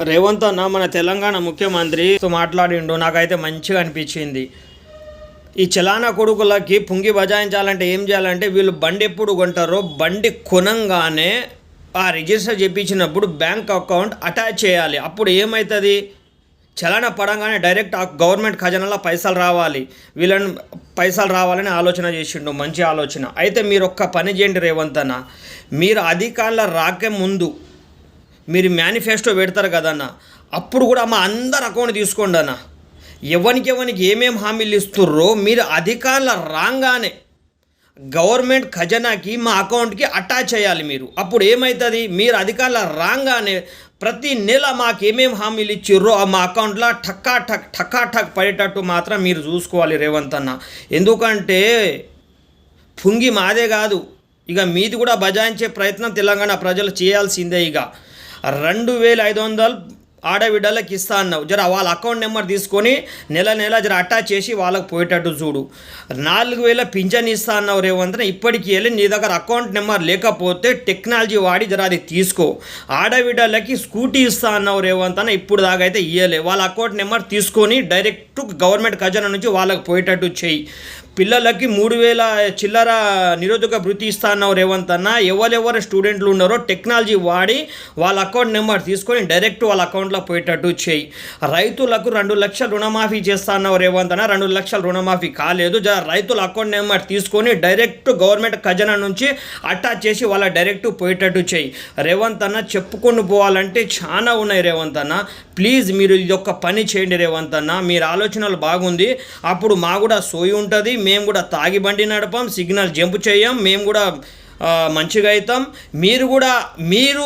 రేవంత్ అన్న మన తెలంగాణ ముఖ్యమంత్రితో మాట్లాడిండు. నాకైతే మంచిగా అనిపించింది. ఈ చలానా కొడుకులకి పుంగి బజాయించాలంటే ఏం చేయాలంటే వీళ్ళు బండి ఎప్పుడు కొంటారో బండి కొనంగానే ఆ రిజిస్టర్ చేయించినప్పుడు బ్యాంక్ అకౌంట్ అటాచ్ చేయాలి. అప్పుడు ఏమవుతుంది, చలానా పడంగానే డైరెక్ట్ ఆ గవర్నమెంట్ ఖజానాలో పైసలు రావాలి, వీళ్ళని పైసలు రావాలని ఆలోచన చేసిండు. మంచి ఆలోచన. అయితే మీరు ఒక్క పని చేయండి రేవంత్ అన్న, మీరు అధికారంలో రాకే ముందు మీరు మేనిఫెస్టో పెడతారు కదన్న, అప్పుడు కూడా మా అందరు అకౌంట్ తీసుకోండి అన్న. ఎవరికి ఏమేమి హామీలు ఇస్తుర్రో మీరు అధికారుల రాగానే గవర్నమెంట్ ఖజానాకి మా అకౌంట్కి అటాచ్ చేయాలి మీరు. అప్పుడు ఏమవుతుంది, మీరు అధికారుల రాగానే ప్రతి నెల మాకు ఏమేమి హామీలు ఇచ్చిర్రో మా అకౌంట్లో ఠక్ పడేటట్టు మాత్రం మీరు చూసుకోవాలి రేవంత్ అన్న. ఎందుకంటే పుంగి మాదే కాదు, ఇక మీది కూడా బజాయించే ప్రయత్నం తెలంగాణ ప్రజలు చేయాల్సిందే. ఇక 2500 ఆడబిడ్డలకు ఇస్తా అన్నావు, జర వాళ్ళ అకౌంట్ నెంబర్ తీసుకొని నెల జర అటాచ్ చేసి వాళ్ళకి పోయేటట్టు చూడు. 4000 పింఛన్ ఇస్తా అన్నావు రేవంత్, ఇప్పటికి వెళ్ళి నీ దగ్గర అకౌంట్ నెంబర్ లేకపోతే టెక్నాలజీ వాడి జర అది తీసుకో. ఆడబిడ్డలకి స్కూటీ ఇస్తా అన్నావు రేవంత్ అన్న, ఇప్పుడు దాకా అయితే ఇయ్యలే. వాళ్ళ అకౌంట్ నెంబర్ తీసుకొని డైరెక్ట్ గవర్నమెంట్ ఖజానా నుంచి వాళ్ళకి పోయేటట్టు చేయి. పిల్లలకి 3000 చిల్లర నిరుద్యోగ భృతి ఇస్తా అన్నావు రేవంత్ అన్న. ఎవరెవరు స్టూడెంట్లు ఉన్నారో టెక్నాలజీ వాడి వాళ్ళ అకౌంట్ నెంబర్ తీసుకొని డైరెక్ట్ వాళ్ళ అకౌంట్లో పోయేటట్టు చేయి. రైతులకు 2 లక్షల రుణమాఫీ చేస్తా అన్నావు రేవంత్ అన్న, 2 లక్షల రుణమాఫీ కాలేదు. రైతుల అకౌంట్ నెంబర్ తీసుకొని డైరెక్ట్ గవర్నమెంట్ ఖజానా నుంచి అటాచ్ చేసి వాళ్ళ డైరెక్ట్ పోయేటట్టు చేయి. రేవంత్ అన్న చెప్పుకొని పోవాలంటే చాలా ఉన్నాయి రేవంత్ అన్న. ప్లీజ్ మీరు ఇది ఒక్క పని చేయండి రేవంత్ అన్న, మీరు ఆలోచనలు బాగుంది. అప్పుడు మా కూడా సోయి ఉంటుంది, మేము కూడా తాగి బండి నడపం, సిగ్నల్ జంప్ చేయం, మేము కూడా మంచిగా అవుతాం. మీరు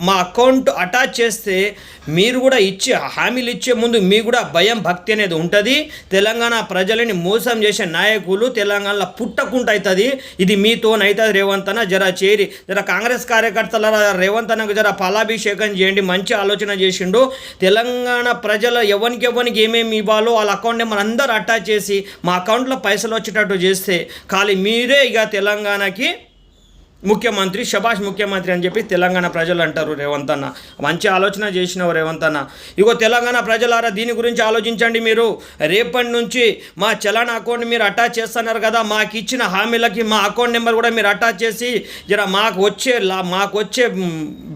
మా అకౌంట్ అటాచ్ చేస్తే మీరు కూడా హామీలు ఇచ్చే ముందు మీకు కూడా భయం భక్తి అనేది ఉంటుంది. తెలంగాణ ప్రజలని మోసం చేసే నాయకులు తెలంగాణలో పుట్టకుండా అవుతుంది. ఇది మీతోనవుతుంది రేవంత్ అన్న. జర కాంగ్రెస్ కార్యకర్తల రేవంత్ అన్నకు జర పాలాభిషేకం చేయండి. మంచి ఆలోచన చేసిండు. తెలంగాణ ప్రజలు ఎవరికి ఏమేమి ఇవ్వాలో వాళ్ళ అకౌంట్ నెంబర్ అందరూ అటాచ్ చేసి మా అకౌంట్లో పైసలు వచ్చేటట్టు చేస్తే ఖాళీ మీరే ఇక తెలంగాణకి ముఖ్యమంత్రి, శభాష్ ముఖ్యమంత్రి అని చెప్పి తెలంగాణ ప్రజలు అంటారు రేవంత్ అన్న. మంచి ఆలోచన చేసినావు రేవంత్ అన్న. ఇగో తెలంగాణ ప్రజలారా, దీని గురించి ఆలోచించండి. మీరు రేపటి నుంచి మా చలానా అకౌంట్ మీరు అటాచ్ చేస్తున్నారు కదా, మాకు ఇచ్చిన హామీలకి మా అకౌంట్ నెంబర్ కూడా మీరు అటాచ్ చేసి జర మాకు వచ్చే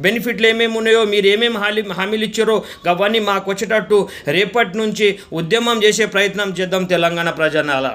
బెనిఫిట్లు ఏమేమి ఉన్నాయో, మీరు ఏమేమి హామీలు ఇచ్చారో అవన్నీ మాకు వచ్చేటట్టు రేపటి నుంచి ఉద్యమం చేసే ప్రయత్నం చేద్దాం తెలంగాణ ప్రజల.